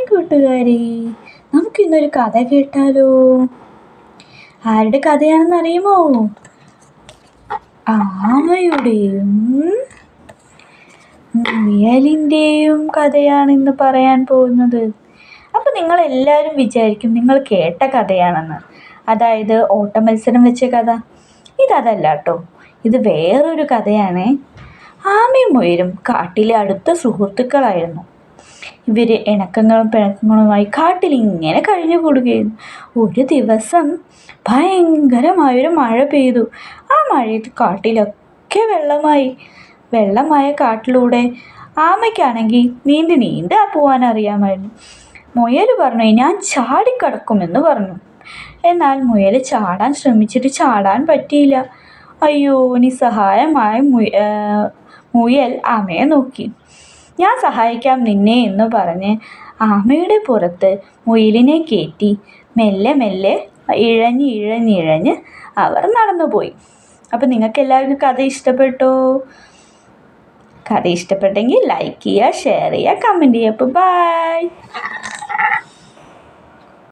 Hi കൂട്ടുകാരി, നമുക്കിന്നൊരു കഥ കേട്ടാലോ? ആരുടെ കഥയാണെന്ന് അറിയുമോ? ആമയുടെയും മുയലിൻ്റെയും കഥയാണ് ഇന്ന് പറയാൻ പോകുന്നത്. അപ്പം നിങ്ങളെല്ലാവരും വിചാരിക്കും നിങ്ങൾ കേട്ട കഥയാണെന്ന്, അതായത് ഓട്ടമത്സരം വെച്ച കഥ. ഇതല്ല കേട്ടോ, ഇത് വേറൊരു കഥയാണ്. ആമയും മുയലും കാട്ടിലെ അടുത്ത സുഹൃത്തുക്കളായിരുന്നു. ഇവർ ഇണക്കങ്ങളും പിണക്കങ്ങളുമായി കാട്ടിലിങ്ങനെ കഴിഞ്ഞു കൂടുകയായിരുന്നു. ഒരു ദിവസം ഭയങ്കരമായൊരു മഴ പെയ്തു. ആ മഴയത്ത് കാട്ടിലൊക്കെ വെള്ളമായ കാട്ടിലൂടെ ആമയ്ക്കാണെങ്കിൽ നീന്തി പോവാൻ അറിയാമായിരുന്നു. മുയൽ പറഞ്ഞു, ഞാൻ ചാടിക്കടക്കുമെന്ന് പറഞ്ഞു. എന്നാൽ മുയൽ ചാടാൻ ശ്രമിച്ചിട്ട് ചാടാൻ പറ്റിയില്ല. അയ്യോ, നിസ്സഹായമായ മുയൽ ആമയെ നോക്കി. ഞാൻ സഹായിക്കാം നിന്നെ എന്ന് പറഞ്ഞ് ആമയുടെ പുറത്ത് മുയലിനെ കയറ്റി മെല്ലെ ഇഴഞ്ഞ് അവർ നടന്നുപോയി. അപ്പം നിങ്ങൾക്ക് എല്ലാവർക്കും കഥ ഇഷ്ടപ്പെട്ടോ? കഥ ഇഷ്ടപ്പെട്ടെങ്കിൽ ലൈക്ക് ചെയ്യുക, ഷെയർ ചെയ്യുക, കമൻറ്റ് ചെയ്യുക. അപ്പോൾ ബൈ.